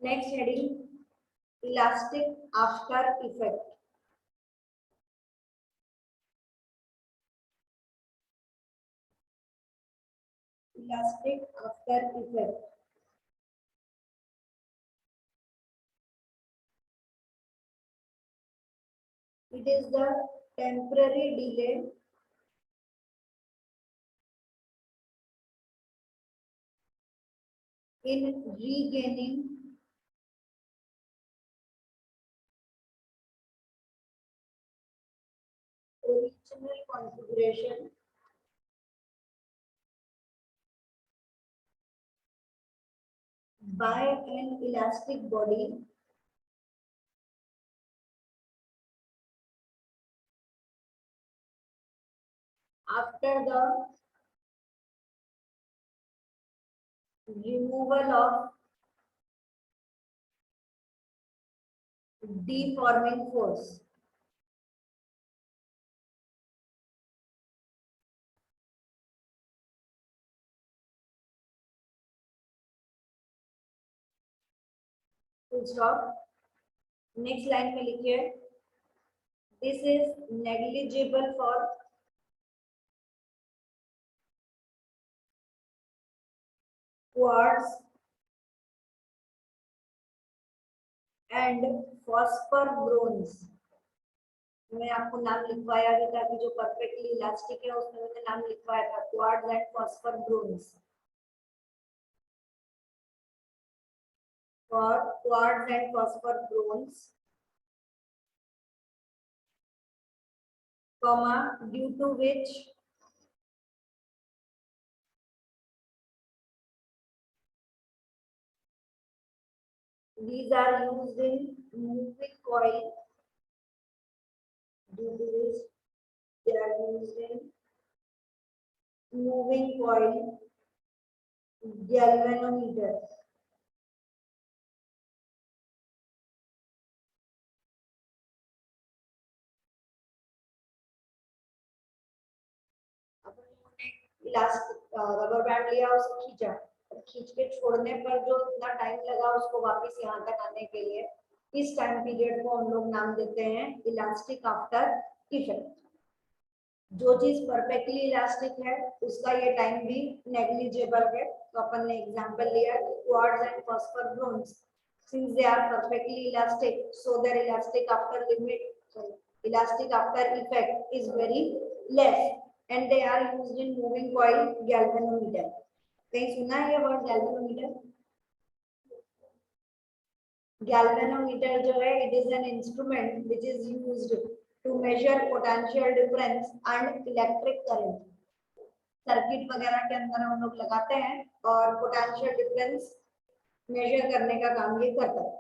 Next heading, elastic after effect. Elastic after effect. It is the temporary delay in regaining original configuration by an elastic body after the removal of deforming force. Full stop. Next line में लिखिए, this is negligible for quartz and phosphor bronze. मैं आपको नाम लिखवाया भी था कि जो परफेक्टली इलास्टिक है उसमें मैंने नाम लिखवाया था, quartz and phosphor bronze. For quartz and phosphor bronze, comma, due to which these are used in moving coil, due to which they are used in moving coil galvanometer. Elastic rubber band लिया, उसको खींचा, खींच के छोड़ने पर जो इतना time लगा उसको वापस यहाँ तक आने के लिए, इस टाइम पीरियड को हम लोग नाम देते हैं इलास्टिक आफ्टर इफेक्ट. जो चीज परफेक्टली इलास्टिक है उसका ये टाइम भी नेग्लिजिबल है. तो अपन ने एग्जांपल लिया कि quartz and phosphor bronze, since they are perfectly elastic, so their elastic after effect is very less, and they are used in moving coil galvanometer. कहीं सुना है ये वर्ड galvanometer? Galvanometer जो है, it is an instrument which is used to measure potential difference and electric current. Circuit वगैरह के अंदर हम लोग लगाते हैं और पोटेंशियल डिफरेंस मेजर करने का काम ये करता है.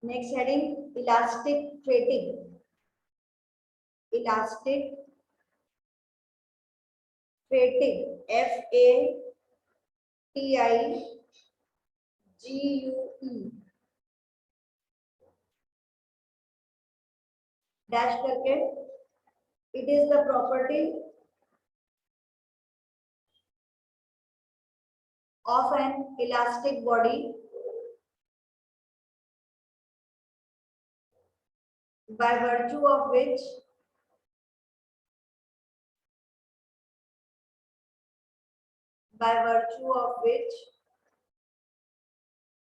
Next heading, elastic fatigue. Elastic fatigue, FATIGUE dash करके. It is the property of an elastic body by virtue of which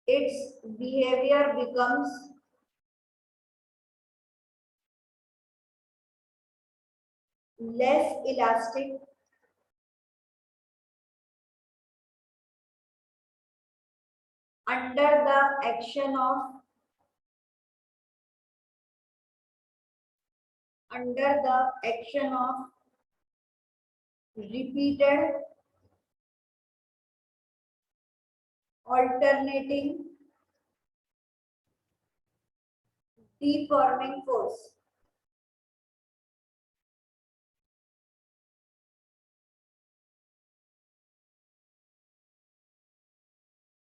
its behavior becomes less elastic under the action of repeated alternating deforming force.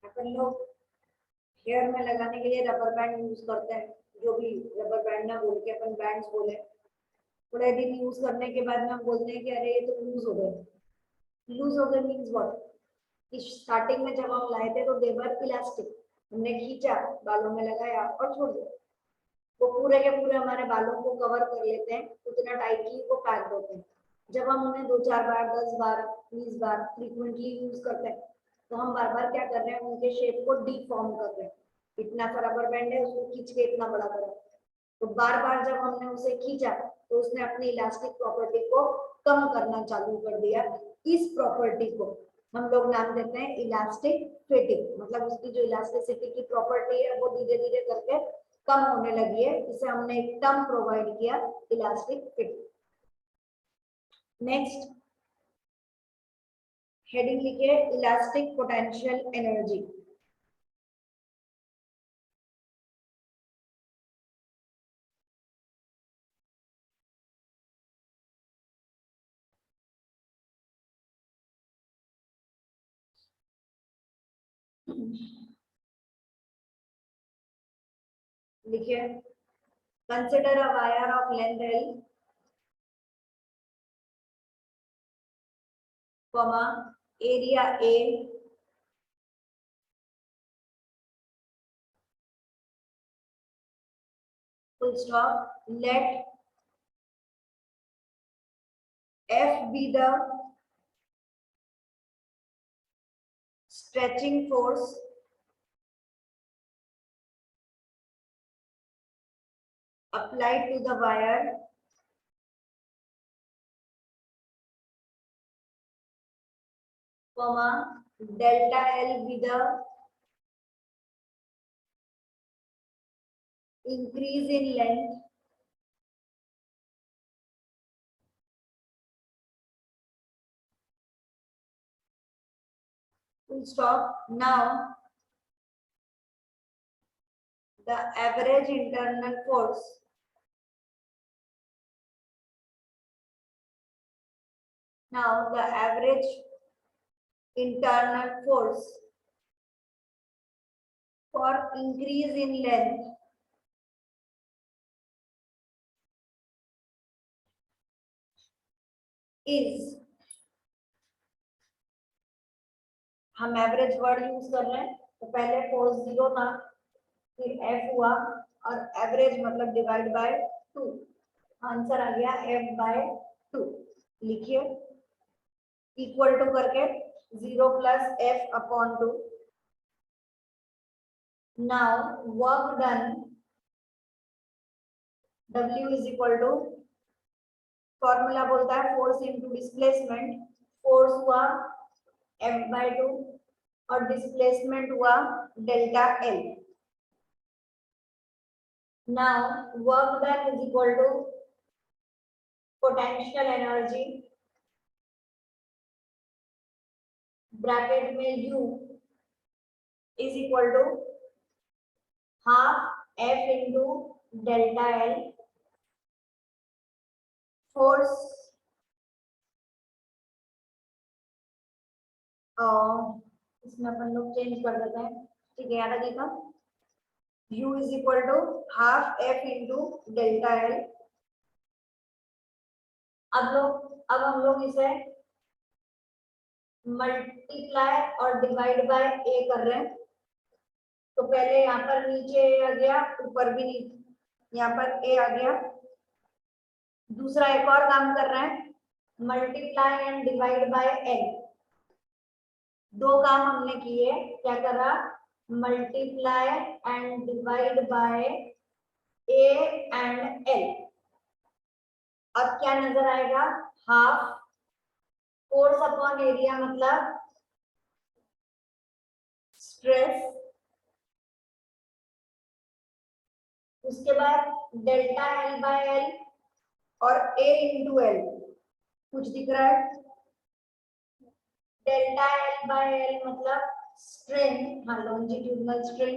अपन लोग hair में लगाने के लिए rubber band use करते हैं. जो भी रबर बैंड ना बोल के अपन बैंड्स बोले, थोड़े दिन यूज करने के बाद में हम बोलते हैं कि अरे ये तो लूज हो गए. लूज हो गए मीन्स व्हाट? स्टार्टिंग में जब हम लाए थे तो दे वर इलास्टिक, हमने खींचा, बालों में लगाया और छोड़ दिया, वो पूरे के पूरे हमारे बालों को कवर कर लेते हैं, उतना टाइटली वो पैक होते हैं। जब हम उन्हें 2-4 बार, 10 बार, 20 बार फ्रीक्वेंटली यूज करते हैं, तो हम बार बार क्या कर रहे हैं, उनके शेप को डीफॉर्म कर रहे हैं। इतना सा रबर बैंड है, उसको खींच के इतना बड़ा करा, तो बार बार जब हमने उसे खींचा तो उसने अपनी इलास्टिक प्रॉपर्टी को कम करना चालू कर दिया। इस प्रॉपर्टी को हम लोग नाम देते हैं इलास्टिक फिटिंग, मतलब उसकी जो इलास्टिसिटी की प्रॉपर्टी है वो धीरे धीरे करके कम होने लगी है। इसे हमने एक टर्म प्रोवाइड किया, इलास्टिक फिटिंग। नेक्स्ट हेडिंग लिखिए, इलास्टिक पोटेंशियल एनर्जी। लिखिए, consider a wire of length L, comma area A, full stop. Let F be the stretching force applied to the wire, comma delta L be the increase in length full stop. Now the average internal force for increase in length is, हम average word use कर रहे हैं, तो पहले force 0 था, फिर F हुआ और एवरेज मतलब डिवाइड बाय 2, आंसर आ गया F/2। लिखिए, इक्वल टू करके 0 + F/2। Now work done, W is equal to, formula बोलता है फोर्स इनटू डिस्प्लेसमेंट, फोर्स हुआ F/2 और डिस्प्लेसमेंट हुआ delta L। Now work done is equal to potential energy, bracket में U is equal to half F into delta L। Force इसमें अपन लोग change कर देते हैं, ठीक है, याद आ गया। U is equal to half F into delta L। अब हम लोग इसे मल्टीप्लाई और डिवाइड बाय A कर रहे हैं, तो पहले यहाँ पर नीचे A आ गया, ऊपर भी यहाँ पर A आ गया। दूसरा एक और काम कर रहे हैं, multiply and divide by N। दो काम हमने किए, क्या करा, multiply and divide by A and L। अब क्या नजर आएगा, हाफ फोर्स अपॉन एरिया मतलब स्ट्रेस, उसके बाद डेल्टा L/L और A इंटू L, कुछ दिख रहा है, डेल्टा L/L मतलब स्ट्रेन, हाँ लॉन्जिट्यूडनल स्ट्रेन,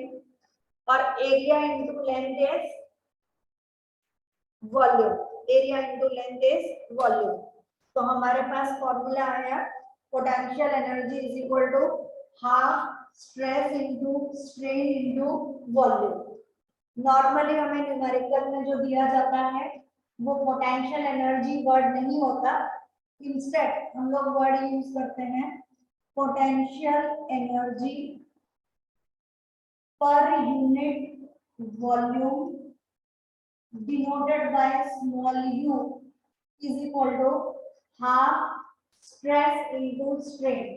और area into length is volume, area into length is volume. तो हमारे पास फॉर्मूला आया, potential energy is equal to half stress into strain into volume. Normally हमें न्यूमेरिकल में जो दिया जाता है वो पोटेंशियल एनर्जी वर्ड नहीं होता, इंस्टेड हम लोग वर्ड यूज करते हैं potential energy per unit volume denoted by small u is equal to half stress into strain.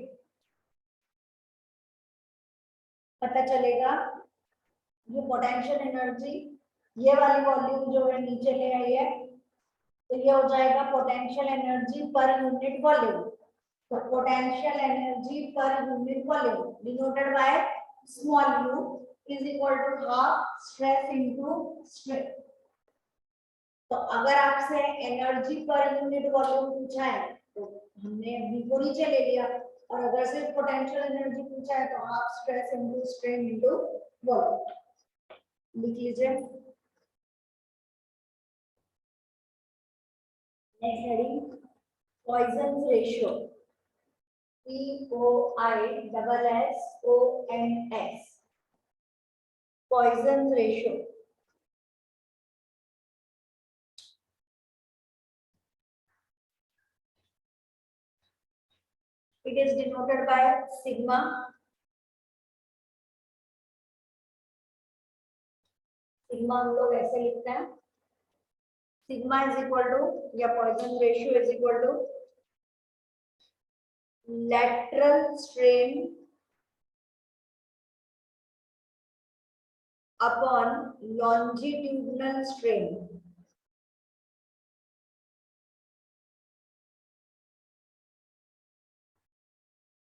पता चलेगा ये पोटेंशियल एनर्जी, ये वाली वॉल्यूम जो है नीचे ले आई है, तो ये हो जाएगा potential energy per unit volume. तो potential energy per unit volume denoted by small u is equal to half stress into strain. तो अगर आपसे एनर्जी पर यूनिट वॉल्यूम पूछा है तो हमने v को नीचे ले लिया, और अगर सिर्फ पोटेंशियल एनर्जी पूछा है तो half stress into strain into volume लिख लीजिए। Next heading Poisson's ratio, POISSONS, Poisson's ratio. It is denoted by sigma. Sigma हम लोग ऐसे लिखते हैं, सिग्मा इज इक्वल टू या Poisson's ratio is equal to lateral strain upon longitudinal strain।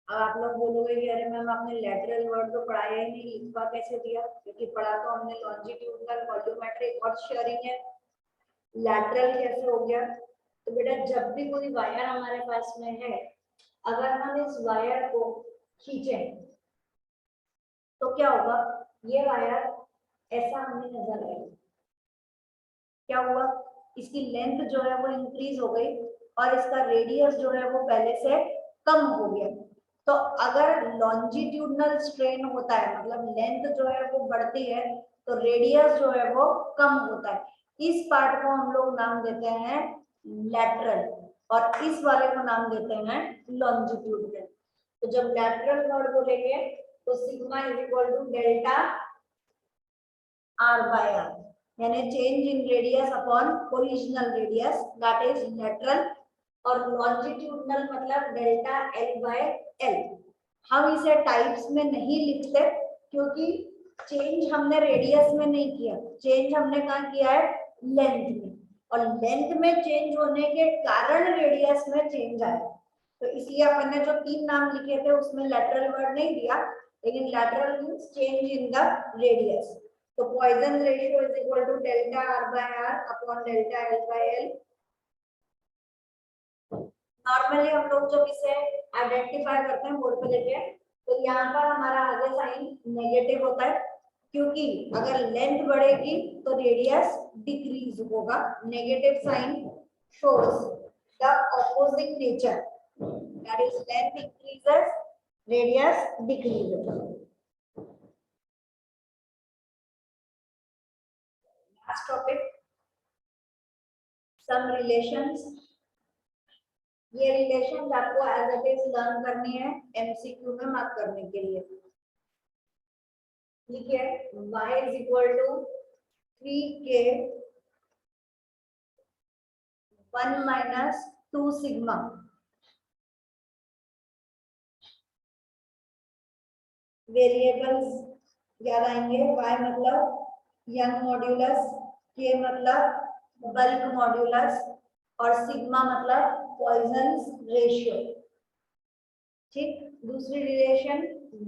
अब आप लोग बोलोगे कि अरे मैम आपने लेटरल वर्ड तो पढ़ाया ही नहीं, लिखवा कैसे दिया? क्योंकि पढ़ा तो हमने लॉन्जिट्यूडनल वॉल्यूमेट्रिक और शेयरिंग है, लैटरल कैसे हो गया? तो बेटा जब भी कोई वायर हमारे पास में है, अगर हम इस वायर को खींचें तो क्या होगा? ये वायर ऐसा हमें नजर आएगा, क्या हुआ? इसकी लेंथ जो है वो इंक्रीज हो गई और इसका रेडियस जो है वो पहले से कम हो गया। तो अगर लॉन्जिट्यूडनल स्ट्रेन होता है, मतलब लेंथ जो है वो बढ़ती है, तो रेडियस जो है वो कम होता है। इस पार्ट को हम लोग नाम देते हैं लैटरल और इस वाले को नाम देते हैं लॉन्जिट्यूडनल। तो जब लैटरल वर्ड बोलेंगे तो sigma is equal to delta r by r, यानी change in radius upon original radius, that is lateral. और लॉन्जिट्यूडनल मतलब डेल्टा l by l। हम इसे टाइप्स में नहीं लिखते क्योंकि चेंज हमने रेडियस में नहीं किया, चेंज हमने कहाँ किया है? लेंथ में, और लेंथ में चेंज होने के कारण रेडियस में चेंज आया। तो इसलिए अपन ने जो 3 नाम लिखे थे उसमें लैटरल वर्ड नहीं दिया, लेकिन lateral means change in the radius. तो Poisson ratio is equal to delta r by r upon delta l by l। Normally हम लोग जब इसे आइडेंटिफाई करते हैं बोर्ड पे देखे, तो यहाँ पर हमारा आगे साइन नेगेटिव होता है, क्योंकि अगर लेंथ बढ़ेगी तो रेडियस डिक्रीज होगा। Negative sign shows the opposite nature, that is length increases, radius decreases. Last topic some relations. ये रिलेशन आपको एज इट इज लर्न करनी है एमसीक्यू में मार्क करने के लिए। ठीक है, y is equal to 3k 1 minus 2 sigma. Variables याद आएंगे, y मतलब यंग मॉड्यूलस, k मतलब बल्क मॉड्यूलस और सिग्मा मतलब पॉइजन रेशियो। ठीक, दूसरी relation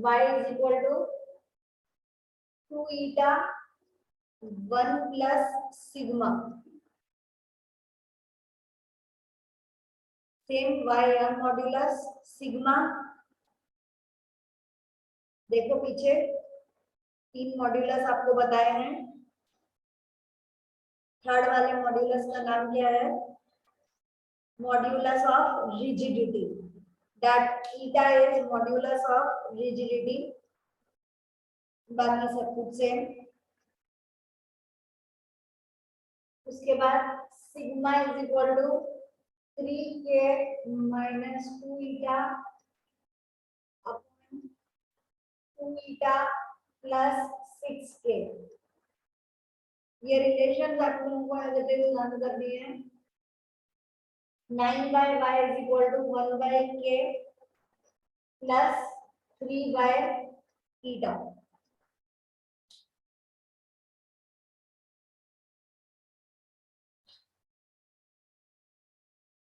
y is equal to 2 eta 1 plus sigma. Same y Young modulus sigma. देखो पीछे 3 मॉड्यूलस आपको बताए हैं, थर्ड वाले मॉड्यूलस का नाम क्या है? Modulus of rigidity, that eta is modulus of rigidity. बाकी सब कुछ सेम। उसके बाद sigma is equal to 3k minus 2 eta upon 2 eta plus 6k। ये रिलेशन आप लोगों को एज इट इज लर्न करनी है। 9/y is equal to 1/k plus 3/eta।